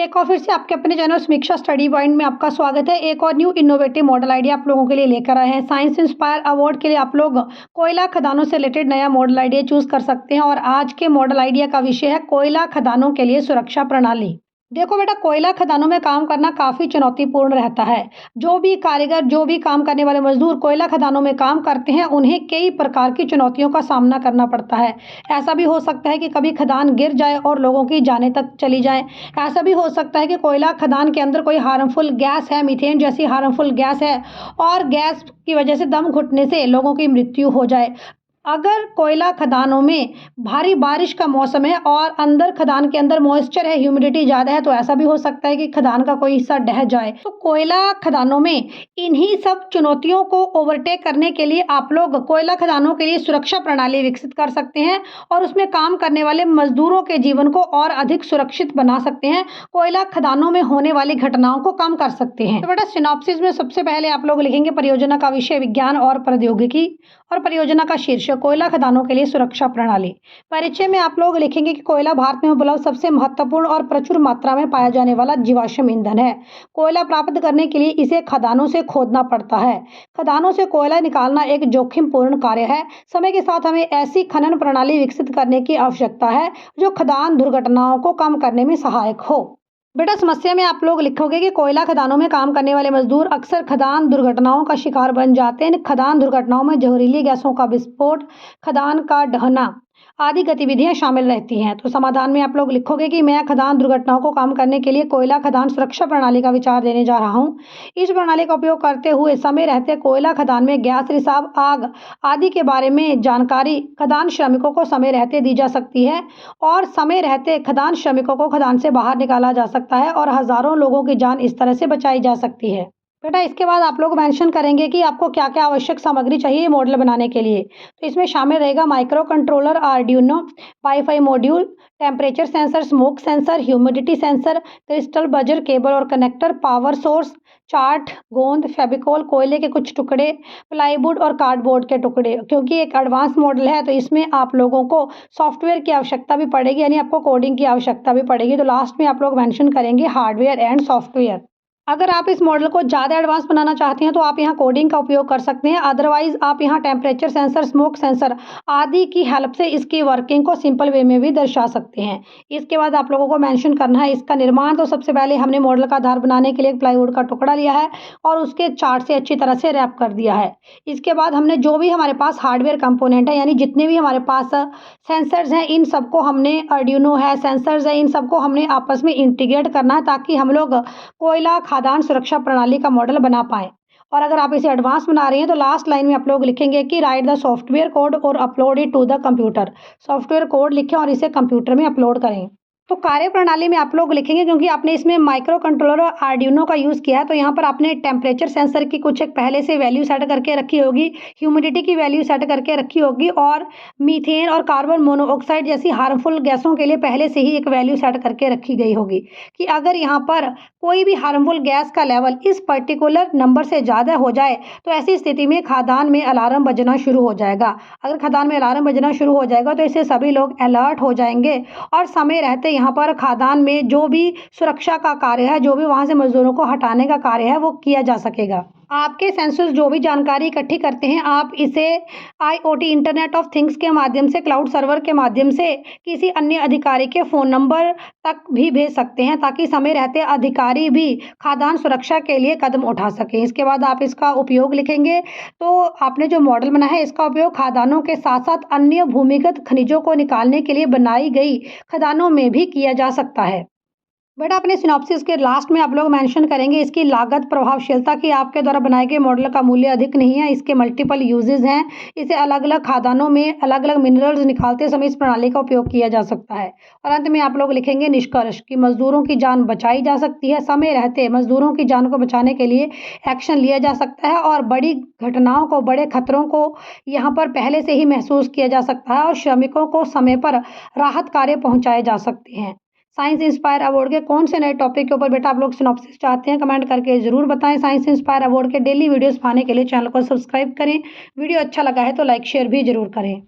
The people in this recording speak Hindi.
एक और फिर से आपके अपने चैनल समीक्षा स्टडी पॉइंट में आपका स्वागत है। एक और न्यू इनोवेटिव मॉडल आइडिया आप लोगों के लिए लेकर आए हैं। साइंस इंस्पायर अवार्ड के लिए आप लोग कोयला खदानों से रिलेटेड नया मॉडल आइडिया चूज कर सकते हैं और आज के मॉडल आइडिया का विषय है कोयला खदानों के लिए सुरक्षा प्रणाली। देखो बेटा, कोयला खदानों में काम करना काफ़ी चुनौतीपूर्ण रहता है। जो भी कारीगर, जो भी काम करने वाले मजदूर कोयला खदानों में काम करते हैं, उन्हें कई प्रकार की चुनौतियों का सामना करना पड़ता है। ऐसा भी हो सकता है कि कभी खदान गिर जाए और लोगों की जानें तक चली जाएँ। ऐसा भी हो सकता है कि कोयला खदान के अंदर कोई हार्मफुल गैस है, मीथेन जैसी हार्मफुल गैस है और गैस की वजह से दम घुटने से लोगों की मृत्यु हो जाए। अगर कोयला खदानों में भारी बारिश का मौसम है और अंदर खदान के अंदर मॉइस्चर है, ह्यूमिडिटी ज़्यादा है, तो ऐसा भी हो सकता है कि खदान का कोई हिस्सा ढह जाए। तो कोयला खदानों में इन्हीं सब चुनौतियों को ओवरटेक करने के लिए आप लोग कोयला खदानों के लिए सुरक्षा प्रणाली विकसित कर सकते हैं और उसमें काम करने वाले मजदूरों के जीवन को और अधिक सुरक्षित बना सकते हैं। कोयला खदानों में होने वाली घटनाओं को कम कर सकते हैं। तो बेटा, सिनॉप्सिस में सबसे पहले आप लोग लिखेंगे परियोजना का विषय विज्ञान और प्रौद्योगिकी और परियोजना का शीर्षक कोयला खदानों के लिए सुरक्षा प्रणाली। परिचय में आप लोग लिखेंगे कि कोयला भारत में उपलब्ध सबसे महत्वपूर्ण और प्रचुर मात्रा में पाया जाने वाला जीवाश्म ईंधन है। कोयला प्राप्त करने के लिए इसे खदानों से खोदना पड़ता है। खदानों से कोयला निकालना एक जोखिमपूर्ण कार्य है। समय के साथ हमें ऐसी खनन प्रणाली विकसित करने की आवश्यकता है जो खदान दुर्घटनाओं को कम करने में सहायक हो। बेटा, समस्या में आप लोग लिखोगे कि कोयला खदानों में काम करने वाले मजदूर अक्सर खदान दुर्घटनाओं का शिकार बन जाते हैं। खदान दुर्घटनाओं में जहरीली गैसों का विस्फोट, खदान का ढहना आदि गतिविधियां शामिल रहती हैं। तो समाधान में आप लोग लिखोगे कि मैं खदान दुर्घटनाओं को कम करने के लिए कोयला खदान सुरक्षा प्रणाली का विचार देने जा रहा हूं। इस प्रणाली का उपयोग करते हुए समय रहते कोयला खदान में गैस रिसाव, आग आदि के बारे में जानकारी खदान श्रमिकों को समय रहते दी जा सकती है और समय रहते खदान श्रमिकों को खदान से बाहर निकाला जा सकता है और हजारों लोगों की जान इस तरह से बचाई जा सकती है। बेटा, इसके बाद आप लोग मेंशन करेंगे कि आपको क्या क्या आवश्यक सामग्री चाहिए मॉडल बनाने के लिए। तो इसमें शामिल रहेगा micro controller, Arduino, wifi module, temperature sensor, smoke sensor, humidity sensor, crystal buzzer, cable और कनेक्टर, पावर सोर्स, चार्ट, गोंद, फेविकोल, कोयले के कुछ टुकड़े, प्लाईवुड और कार्डबोर्ड के टुकड़े। क्योंकि एक एडवांस मॉडल है तो इसमें आप लोगों को सॉफ्टवेयर की आवश्यकता भी पड़ेगी, यानी आपको कोडिंग की आवश्यकता भी पड़ेगी। तो लास्ट में आप लोग मेंशन करेंगे हार्डवेयर एंड सॉफ्टवेयर। अगर आप इस मॉडल को ज़्यादा एडवांस बनाना चाहते हैं तो आप यहाँ कोडिंग का उपयोग कर सकते हैं। अदरवाइज आप यहाँ टेम्परेचर सेंसर, स्मोक सेंसर आदि की हेल्प से इसकी वर्किंग को सिंपल वे में भी दर्शा सकते हैं। इसके बाद आप लोगों को मेंशन करना है इसका निर्माण। तो सबसे पहले हमने मॉडल का आधार बनाने के लिए एक प्लाईवुड का टुकड़ा लिया है और उसके चार्ट से अच्छी तरह से रैप कर दिया है। इसके बाद हमने जो भी हमारे पास हार्डवेयर कंपोनेंट है, यानी जितने भी हमारे पास सेंसर्स हैं, इन सबको हमने, आर्डिनो है, सेंसर्स है, इन सबको हमने आपस में इंटीग्रेट करना है ताकि हम लोग कोयला खदान सुरक्षा प्रणाली का मॉडल बना पाएँ। और अगर आप इसे एडवांस बना रहे हैं तो लास्ट लाइन में आप लोग लिखेंगे कि राइट द सॉफ्टवेयर कोड और upload it to the computer. Software code लिखें और इसे कंप्यूटर में अपलोड करें। तो कार्य प्रणाली में आप लोग लिखेंगे, क्योंकि आपने इसमें माइक्रो कंट्रोलर और आर्डिनो का यूज़ किया है, तो यहाँ पर आपने टेम्परेचर सेंसर की कुछ एक पहले से वैल्यू सेट करके रखी होगी, ह्यूमिडिटी की वैल्यू सेट करके रखी होगी और मीथेन और कार्बन मोनोऑक्साइड जैसी हार्मफुल गैसों के लिए पहले से ही एक वैल्यू सेट करके रखी गई होगी कि अगर यहाँ पर कोई भी हार्मफुल गैस का लेवल इस पर्टिकुलर नंबर से ज़्यादा हो जाए तो ऐसी स्थिति में खदान में अलार्म बजना शुरू हो जाएगा। अगर खदान में अलार्म बजना शुरू हो जाएगा तो इससे सभी लोग अलर्ट हो जाएंगे और समय रहते यहाँ पर खदान में जो भी सुरक्षा का कार्य है, जो भी वहाँ से मजदूरों को हटाने का कार्य है, वो किया जा सकेगा। आपके सेंसर्स जो भी जानकारी इकट्ठी करते हैं, आप इसे IoT इंटरनेट ऑफ थिंग्स के माध्यम से, क्लाउड सर्वर के माध्यम से किसी अन्य अधिकारी के फ़ोन नंबर तक भी भेज सकते हैं ताकि समय रहते अधिकारी भी खदान सुरक्षा के लिए कदम उठा सकें। इसके बाद आप इसका उपयोग लिखेंगे। तो आपने जो मॉडल बनाया है इसका उपयोग खदानों के साथ साथ अन्य भूमिगत खनिजों को निकालने के लिए बनाई गई खदानों में भी किया जा सकता है। बेटा, अपने सिनॉप्सिस के लास्ट में आप लोग मेंशन करेंगे इसकी लागत प्रभावशीलता कि आपके द्वारा बनाए गए मॉडल का मूल्य अधिक नहीं है, इसके मल्टीपल यूजेस हैं, इसे अलग अलग खदानों में अलग अलग मिनरल्स निकालते समय इस प्रणाली का उपयोग किया जा सकता है। और अंत में आप लोग लिखेंगे निष्कर्ष कि मजदूरों की जान बचाई जा सकती है, समय रहते मजदूरों की जान को बचाने के लिए एक्शन लिया जा सकता है और बड़ी घटनाओं को, बड़े खतरों को यहाँ पर पहले से ही महसूस किया जा सकता है और श्रमिकों को समय पर राहत कार्य पहुँचाए जा सकते हैं। साइंस इंस्पायर अवार्ड के कौन से नए टॉपिक के ऊपर बेटा आप लोग सिनॉप्सिस चाहते हैं, कमेंट करके जरूर बताएं। साइंस इंस्पायर अवार्ड के डेली वीडियोस पाने के लिए चैनल को सब्सक्राइब करें। वीडियो अच्छा लगा है तो लाइक शेयर भी जरूर करें।